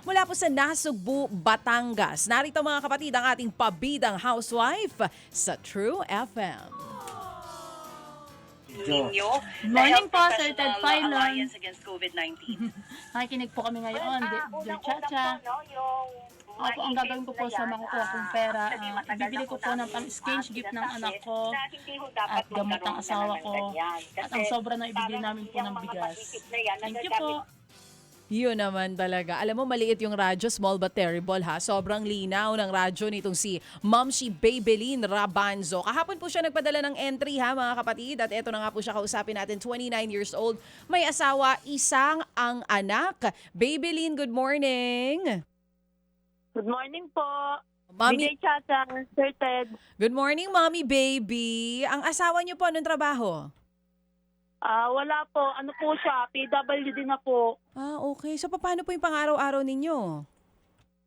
mula po sa Nasugbu, Batangas. Narito mga kapatid ang ating pabidang housewife sa True FM. Ninyo, Morning po, Health Sir Ted Professional Filon. Alliance Against COVID-19. Nakikinig po kami ngayon, Dear Chacha. Opo, ang gagawin ko po sa makukuha kong pera, ibibili ko po ng pang-exchange gift ng anak ko at gamot ng asawa ko at ang sobra na ibigay namin po ng bigas. Thank you po. Yun naman talaga. Alam mo, maliit yung radyo, small but terrible ha. Sobrang linaw ng radyo nitong si Momshi Babylin Rabanzo. Kahapon po siya nagpadala ng entry ha mga kapatid. At eto na nga po siya kausapin natin, 29 years old. May asawa, isang ang anak. Babylin, good morning. Good morning po. Mommy, DJ Chacha, Sir Ted. good morning, Mommy Baby. Ang asawa niyo po, anong trabaho? Wala po. Ano po siya? PWD na po. Ah, okay. So, paano po yung pang-araw-araw ninyo?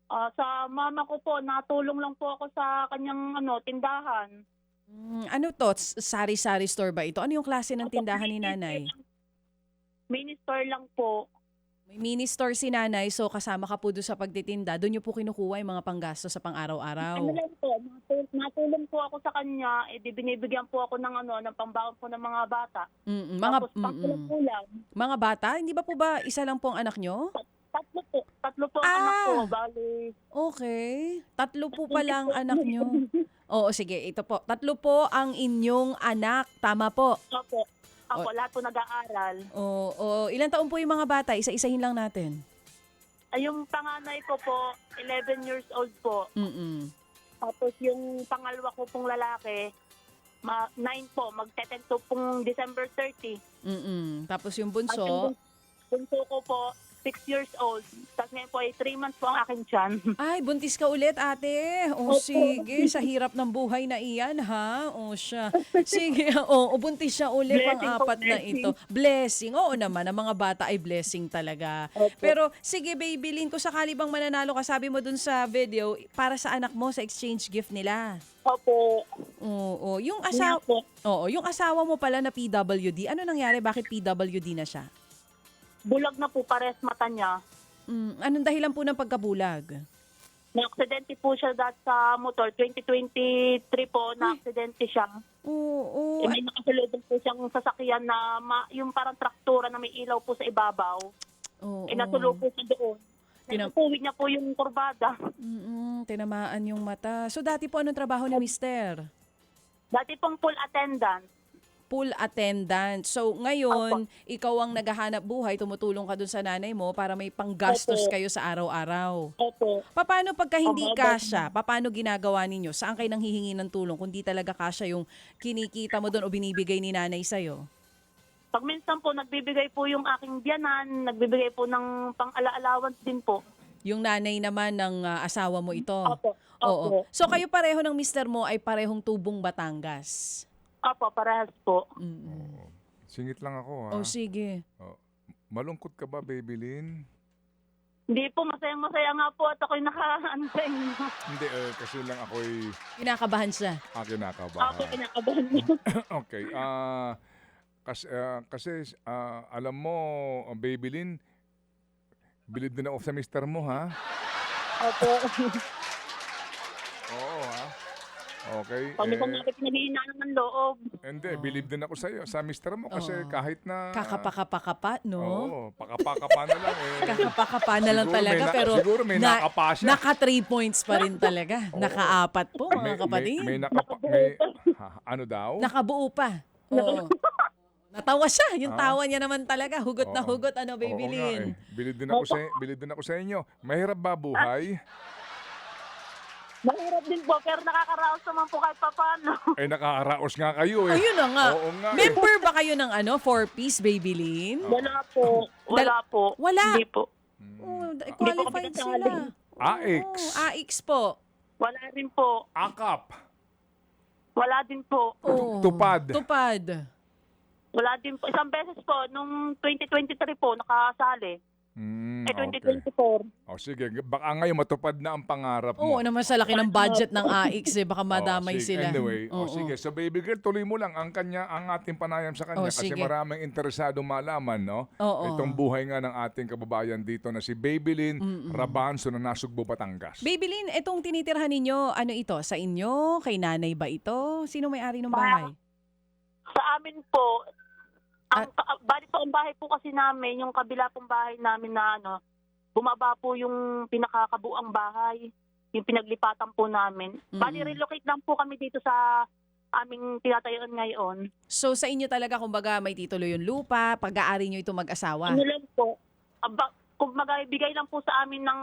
Sa mama ko po, natulong lang po ako sa kanyang tindahan. Ano to? Sari-sari store ba ito? Ano yung klase ng tindahan ni nanay? Mini store lang po. May mini store si nanay, so kasama ka po doon sa pagtitinda. Doon niyo po kinukuha yung mga panggastos sa pang-araw-araw. Ano lang po, natulong po ako sa kanya, binibigyan po ako ng pambaon po ng mga bata. Tapos pangkulang. Mga bata? Hindi ba po ba isa lang po ang anak nyo? Tatlo po. Tatlo po ang anak ko. Bali. Okay. Tatlo po pala ang anak nyo. Oo, sige. Ito po. Tatlo po ang inyong anak. Tama po. Opo. Ako, lahat po nag-aaral. Oo. Ilan taon po yung mga bata? Isa-isahin lang natin. Ay, yung panganay ko po, 11 years old po. Tapos yung pangalawa ko pong lalaki, 9 po, magte-10 to pong December 30. Tapos yung At bunso, yung bunso ko po, 6 years old. Tapos ngayon po ay 3 months po ang aking tiyan. ay, buntis ka ulit, ate. O, Opo. sige. Sa hirap ng buhay na iyan, ha? O, siya. Sige, buntis siya ulit Blessing pang apat po, na blessing. ito. Blessing. Oo naman, ang mga bata ay blessing talaga. Opo. Pero, sige, Babylin, kung sakali bang mananalo ka, sabi mo dun sa video, para sa anak mo, sa exchange gift nila. Opo. Oo. Yung Nga asawa, po. yung asawa mo pala na PWD, ano nangyari? Bakit PWD na siya? Bulag na po pares mata niya. Anong dahilan po ng pagkabulag? Na-aksidente po siya dati sa motor. 2023 po, na-aksidente siya. Oo. May nakasalubong po siyang sasakyan na yung parang traktura na may ilaw po sa ibabaw. Oo. Natulog po siya doon. Napuwid niya po yung kurbada. Tinamaan yung mata. So dati po anong trabaho ni mister? Dati pong pool attendant. Pool attendant. So ngayon, ikaw ang naghahanap buhay, tumutulong ka dun sa nanay mo para may panggastos Opo. kayo sa araw-araw. Opo. Paano pagka hindi Opo. kasya? Paano ginagawa ninyo? Saan kayo nang hihingi ng tulong kung di talaga kasya yung kinikita mo doon o binibigay ni nanay sa'yo? Pag minsan po, nagbibigay po yung aking biyanan, nagbibigay po ng pang-ala-allowance din po. Yung nanay naman ng asawa mo ito? Opo. Oo. Opo. So kayo pareho ng mister mo ay parehong tubong Batangas? Opo, parehas po. Singit lang ako ha. Oh, sige. Malungkot ka ba, Babylin? Hindi po, masayang-masaya nga po at ako'y naka-ano sa inyo. Hindi, kasi lang ako'y Kinakabahan siya. kinakabahan. Ako, kinakabahan mo. Okay. Kasi alam mo, Babylin, bilib din ako sa mister mo, ha? Opo. Oo, ha? Okay. Pag minsan natin pinag-iinaan ng loob. Hindi, bilib din ako sa mister mo kasi kahit na... Kakapakapakapa, no? Oo, pakapakapa na lang eh. Kakapakapa na lang Siguro talaga, pero siguro may nakapa siya. naka 3 points pa rin talaga. Naka-4 po, mga kapatid. Ano daw? Nakabuo pa. Oo. Natawa siya. Yung tawa niya naman talaga. Hugot na Oo. hugot, ano, Oo Babylin. nga eh. Bilib din ako sa inyo. Mahirap ba buhay? Mahirap din po, pero nakakaraos naman po kahit papano. Nakakaraos nga kayo eh. Ayun na nga. Oo nga Member ba kayo ng 4-piece, Babylin? Wala po. Wala po. Wala? Hindi po. Oh, Hindi po qualified kami sila. kasali. AX. AX po. Wala rin po. Akap. Wala din po. Oh. Tupad. Tupad. Wala din po. Isang beses po, nung 2023 po, nakasali. Okay. 2024. O sige, baka ngayon matupad na ang pangarap mo. Oo naman sa laki ng budget ng AIX baka madamay sige, sila. Anyway, Oo. sige. So baby girl, tuloy mo lang ang ating panayam sa kanya kasi Sige. maraming interesado malaman, no? Oo. Itong buhay nga ng ating kababayan dito na si Babylin Rabanzo na Nasugbo, Batangas. Babylin, itong tinitirhan ninyo, ano ito? Sa inyo? Kay nanay ba ito? Sino may-ari ng bahay? Sa amin po, bali po ang bahay po kasi namin, yung kabila pong bahay namin na bumaba po yung pinakakabuang bahay, yung pinaglipatan po namin. Bali relocate lang po kami dito sa aming tinatayuan ngayon. So sa inyo talaga, kumbaga may titulo yung lupa, pag-aari nyo ito mag-asawa? Ano lang po, kumbaga bigay lang po sa amin ng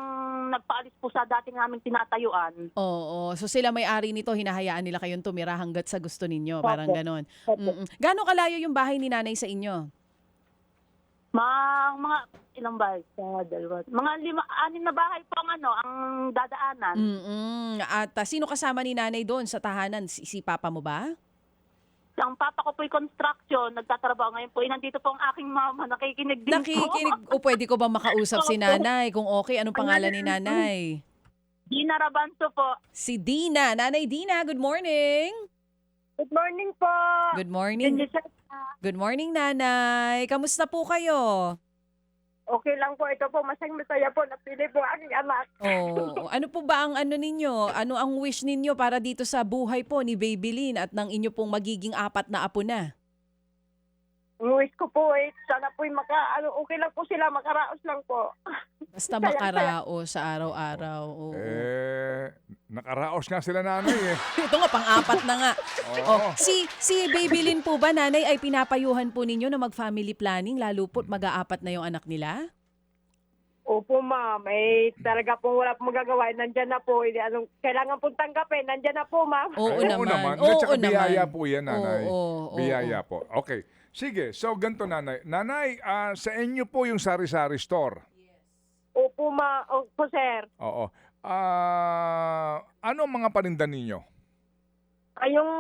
nagpaalis po sa dating naming tinatayuan. Oo. So sila may-ari nito, hinahayaan nila kayong tumira hanggat sa gusto ninyo. Opo. Parang ganon. Opo. Gano'ng kalayo yung bahay ni nanay sa inyo? Mga ilang bahay? Mga 6 na bahay po ang dadaanan. At sino kasama ni nanay doon sa tahanan? Si papa mo ba? Ang papa ko po'y construction, nagtatrabaho ngayon po. Nandito po ang aking mama, nakikinig din po. Nakikinig. O pwede ko ba makausap si nanay? Kung okay, anong pangalan ni nanay? Dina Rabanzo po. Si Dina. Nanay Dina, good morning. Good morning po. Good morning. Good morning, nanay. Kamusta po kayo? Okay lang po. Ito po, masaya po. Napili po aking anak. Oh, ano po ba ang ano ninyo? Ano ang wish ninyo para dito sa buhay po ni Babylin at ng inyo pong magiging 4 na apo na? Ang wish ko po sana po okay lang po sila, makaraos lang po. Basta makaraos sa araw-araw. Oo. Nakaraos nga sila nanay eh. Ito nga, pang-4 na nga. Oo. Si Babylin po ba, nanay, ay pinapayuhan po ninyo na mag-family planning, lalo po't mag-4 na yung anak nila? Opo, ma'am. Talaga po wala pong magagawa. Nandyan na po. Kailangan pong tanggapin. Nandyan na po, ma'am. Oo naman. At saka Oo naman. biyaya po yan, nanay. Oo. Biyaya po. Okay. Sige, so ganito nanay. Nanay, sa inyo po yung sari-sari store. Opo, Opo, sir. Oo. Ano ang mga paninda ninyo? Yung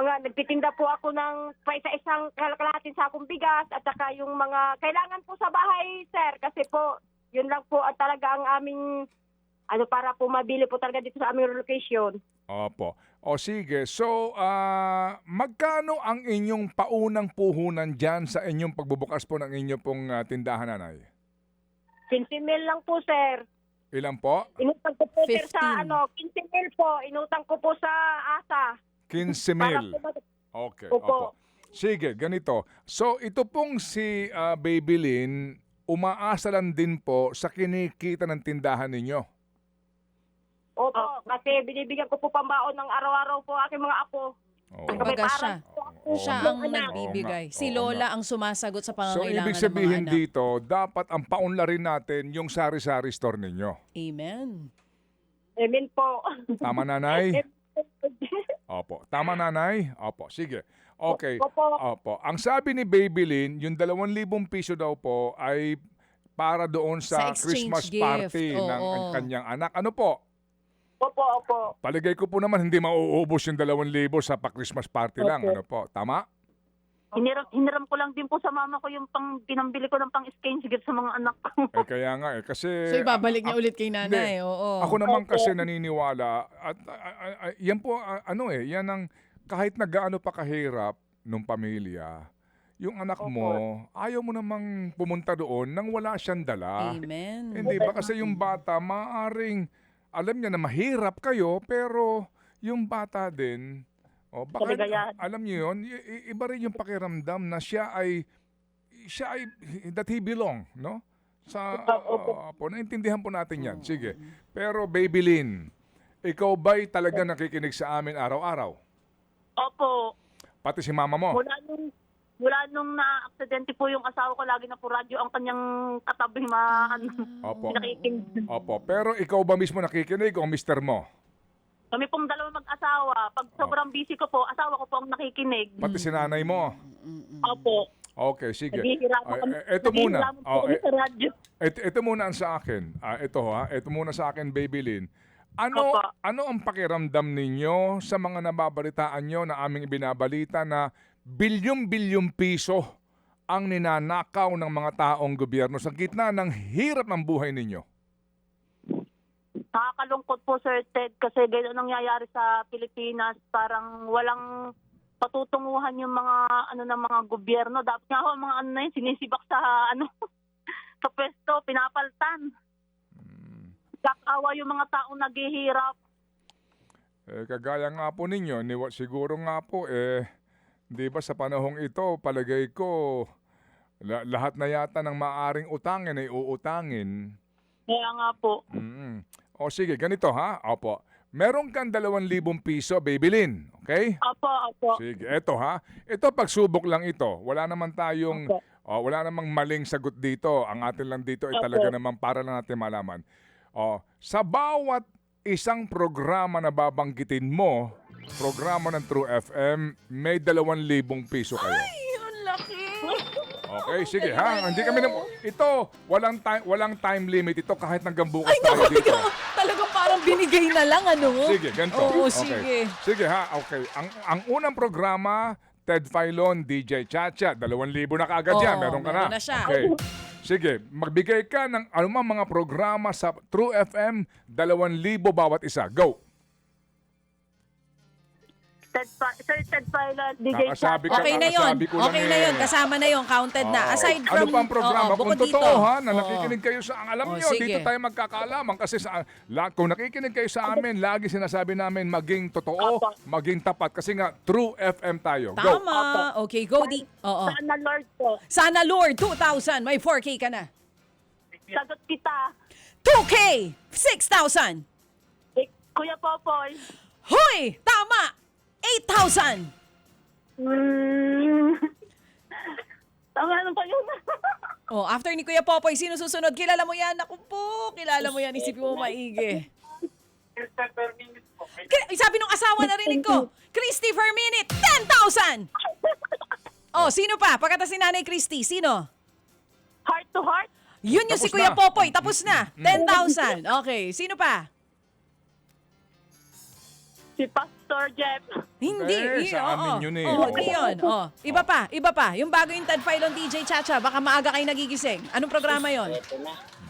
nagtitinda po ako ng isa-isang kalahating sakong bigas at saka yung mga kailangan po sa bahay, sir. Kasi po, yun lang po at talaga ang aming para po mabili po talaga dito sa aming location. Opo. O sige, so magkano ang inyong paunang puhunan dyan sa inyong pagbubukas po ng inyong pong tindahan, nanay? 15 mil lang po, sir. Ilan po? Inutang ko po, sir, 15. sa 15 mil po. Inutang ko po sa ASA. 15 Para mil. po Okay, Opo. opo. Sige, ganito. So ito pong si Babylin, umaasa lang din po sa kinikita ng tindahan ninyo. Opo, kasi binibigyan ko po pambaon ng araw-araw po aking mga apo. Oo. Kumbaga May siya. Oo Siya nga. ang anak. nagbibigay. Oo nga. Si Lola ang sumasagot sa So pangangailangan ibig ng mga sabihin anak. dito, dapat ang paunla rin natin yung sari-sari store ninyo. Amen. Amen po. Tama, nanay? Opo. Tama, nanay? Opo. Sige. Okay. Opo. Opo. Ang sabi ni Babylin, yung 2,000 piso daw po ay para doon Sa sa exchange Christmas gift. party ng Oo. kanyang anak. Ano po? Opo. Paligay ko po naman hindi mauubos yung 2,000 sa pa-Christmas party lang. Opo. Ano po? Tama? Hiniram ko lang din po sa mama ko yung pinambili ko ng pang-exchange gift sa mga anak ko. Kaya nga eh. Kasi So ibabalik niya ulit kay nanay. Oo. ako naman Opo. kasi naniniwala at yan po yan ang kahit na gaano pa kahirap nung pamilya, yung anak mo, ayaw mo namang pumunta doon nang wala siyang dala. Amen. Hindi ba kasi yung bata maaring alam niya na mahirap kayo pero yung bata din baka Kaligayahan. alam niyo yun, iba rin yung pakiramdam na siya ay that he belong, no? Sa po naintindihan po natin 'yan. Sige. Pero Babylin, ikaw ba'y talaga nakikinig sa amin araw-araw? Opo. Pati si mama mo. Mula nung na-aksidente po yung asawa ko, lagi na po radyo ang kanyang katabi Opo. nakikinig. Opo. Pero ikaw ba mismo nakikinig o mister mo? Kami pong dalawa mag-asawa. Pag sobrang busy ko po, asawa ko po ang nakikinig. Pati si nanay mo. Opo. Okay, sige. Naghihirapan kami. Ito muna. Naghihirapan po kami sa radyo. Ito muna ang sa akin. Ito muna sa akin, Babylin. Opo. Ano ang pakiramdam ninyo sa mga nababalitaan nyo na aming ibinabalita na bilyong-bilyong piso ang ninanakaw ng mga taong gobyerno sa gitna ng hirap ng buhay ninyo? Nakakalungkot po, Sir Ted, kasi gano'n nangyayari sa Pilipinas. Parang walang patutunguhan yung mga ng mga gobyerno. Dapat nga ho, mga na yun, sinisibak sa sa pwesto, pinapaltan. Kakawa yung mga taong naghihirap. Kagaya nga po ninyo, siguro nga po, di ba sa panahong ito, palagay ko, lahat na yata ng maaring utangin ay uutangin. Kaya nga po. O sige, ganito ha. Opo. Meron kang 2,000 piso, Babylin. Okay? Opo. Sige, eto ha. Ito pagsubok lang ito. Wala naman tayong, Opo. wala namang maling sagot dito. Ang atin lang dito ay talaga naman para lang natin malaman. Sa bawat isang programa na babanggitin mo, programa ng True FM, may 2,000 piso kayo. Ay, ang laki. Okay, sige ha. Hindi kami ito, walang time limit ito kahit hanggang bukas Ay, tayo naku, dito. talagang parang binigay na lang, ano? Sige, ganito. Oo, Okay. sige. Sige ha, okay. Ang unang programa, Ted Filon, DJ Chacha, 2,000 na kaagad yan. Oo, Meron ka na. meron na siya. Okay. Sige, magbigay ka ng anumang mga programa sa True FM, 2,000 bawat isa. Go! Sir Ted Pilot, DJ Nakasabi Chacha. ka. Okay na yun. Sabi ko lang Okay na yun. Kasama na yun. Counted na. Aside from... ano pang programa? Oo, Kung bukod totoo dito. ha, na Oo. nakikinig kayo sa... Alam Oo, nyo, sige. dito tayo magkakaalaman. Kasi kung nakikinig kayo sa amin, lagi sinasabi namin maging totoo, Apo. maging tapat. Kasi nga, True FM tayo. Go! Tama. Okay, go di. Oo. Sana Lord po. Sana Lord, 2,000. May 4K ka na. Sagot kita. 2K, 6,000. Kuya Popoy. Hoy, tama. 8,000. Tama ano pa yun? Oh, after ni Kuya Popoy, sino susunod? Kilala mo yan? Ako po, kilala mo yan. Isipin mo maigi. Sabi nung asawa, narinig ko, Christy per minute, 10,000. Oh, sino pa? Pagkatapos si Nanay Christy, sino? Heart to heart? Yun yung si Tapos Kuya na. Popoy, tapos na. 10,000. Okay, sino pa? Si Pastor Jeff. Hindi. Sa amin yun eh. Oo, di yun. Oh, iba pa. Yung bago yung Ted Filon DJ Chacha, baka maaga kayo nagigising. Anong programa yon?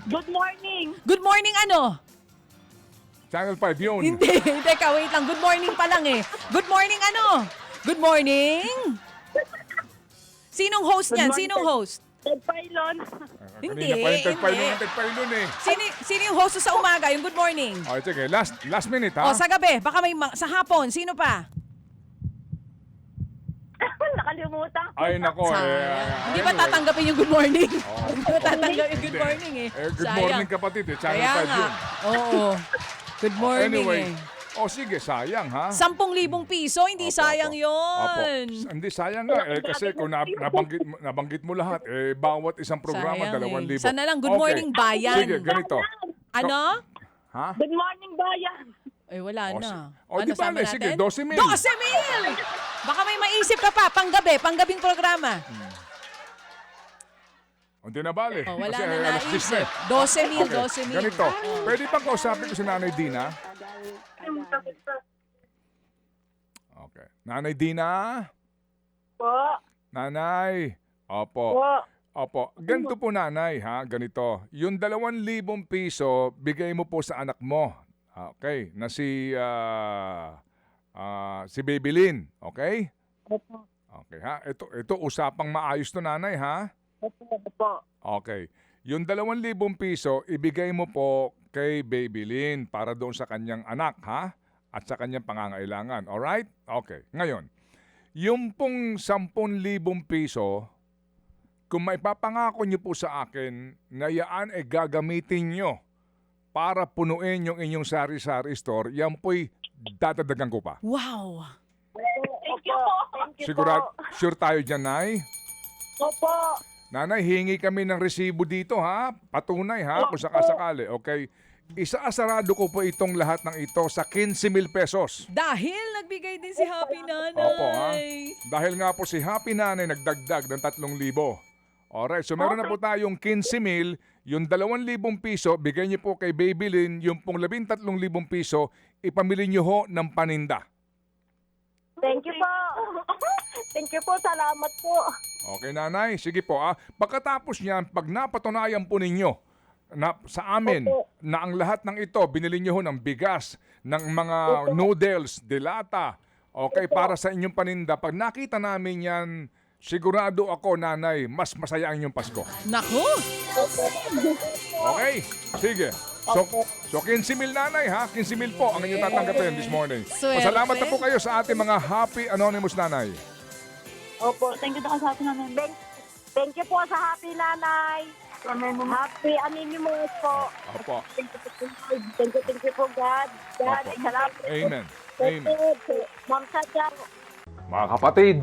Good morning. Good morning ano? Channel 5 yun. Hindi, teka, wait lang. Good morning pa lang eh. Good morning ano? Good morning? Sinong host niyan? Sinong host? Ted Pilon. Hindi, Kanina pa yung Ted Filon, hindi. yung Ted Filon eh. Sino yung host sa umaga, yung good morning? Okay, sige. Last minute ha. O, sa gabi, baka may sa hapon, sino pa? Nakalimutan. Ay, nako. Hindi ba tatanggapin yung good morning? Hindi ba tatanggapin yung good morning eh? Good Sayang. morning kapatid eh. Channel Kaya 5 nga. yun. Oo. Good morning Anyway. eh. Sige, sayang ha. 10,000 piso, hindi Opo, sayang opo. yun. Hindi sayang nga kasi kung nabanggit mo lahat bawat isang programa Sayang 2,000. Sana lang, good morning, bayan. Sige, ganito. Ano? Ha? Good morning, bayan. Ay, wala na. Di ba, sama sige, natin? 12,000. 12,000! Baka may maisip ka pa, panggabing programa. Hindi na bale. Wala Kasi na alas 10 naisip. eh. 12,000. Ganito. Pwede pang kausapin ko si Nanay Dina? Okay. Nanay Dina? Po. Nanay. Opo. Po. Opo. Ganito po nanay ha. Ganito. Yung 2,000 piso, bigay mo po sa anak mo. Okay. Na si Babylin. Okay? Opo. Okay ha. Ito usapang maayos to nanay ha. Opo. Okay. Yung 2,000 piso, ibigay mo po kay Babylin para doon sa kanyang anak, ha? At sa kanyang pangangailangan. Alright? Okay. Ngayon, yung pong 10,000 piso, kung maipapangako nyo po sa akin na yaan ay gagamitin nyo para punuin yung inyong sari-sari store, yan po'y dadagdagan ko pa. Wow. Thank you po. Thank you Sigurado, po. sure tayo dyan, Nay? Opo. Nanay, hingi kami ng resibo dito ha. Patunay ha, kung sakasakali. Okay. Isaasarado ko po itong lahat ng ito sa 15,000 pesos. Dahil nagbigay din si Happy Nanay. Opo ha. Dahil nga po si Happy Nanay nagdagdag ng 3,000. Alright, so meron na po tayong 15,000. Yung 2,000 piso, bigay niyo po kay Babylin. Yung pong 13,000 piso, ipamili niyo ho ng paninda. Thank you po. Thank you po, salamat po. Okay, nanay. Sige po. Pagkatapos niyan, pag napatunayan po ninyo na, sa amin na ang lahat ng ito, binili niyo ho ng bigas, ng mga noodles, delata, okay, para sa inyong paninda. Pag nakita namin yan, sigurado ako, nanay, mas masaya ang inyong Pasko. Naku! Okay? Sige. So 15,000 nanay ha? 15,000 po ang inyong tatanggapin this morning. Swerte. Pasalamat na po kayo sa ating mga Happy Anonymous nanay. Opo, thank you sa atin namin. Thank you po sa Happy Nanay. Happy Anonymous po. Opo. Thank you po, God. God, Opo. salamat. Amen. Thank Amen. you, Ma'am Sacha. Mga kapatid,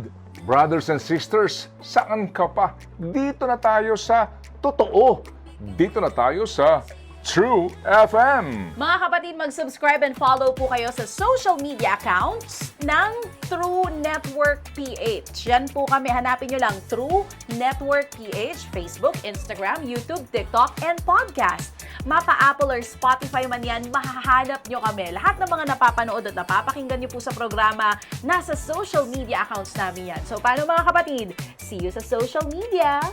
brothers and sisters, saan ka pa? Dito na tayo sa totoo. Dito na tayo sa True FM. Mga kapatid, mag-subscribe and follow po kayo sa social media accounts ng True Network PH. Yan po kami. Hanapin nyo lang True Network PH, Facebook, Instagram, YouTube, TikTok, and podcast. Mapa Apple or Spotify man yan, mahahanap nyo kami. Lahat ng mga napapanood at napapakinggan nyo po sa programa, nasa social media accounts namin yan. So, paano mga kapatid? See you sa social media!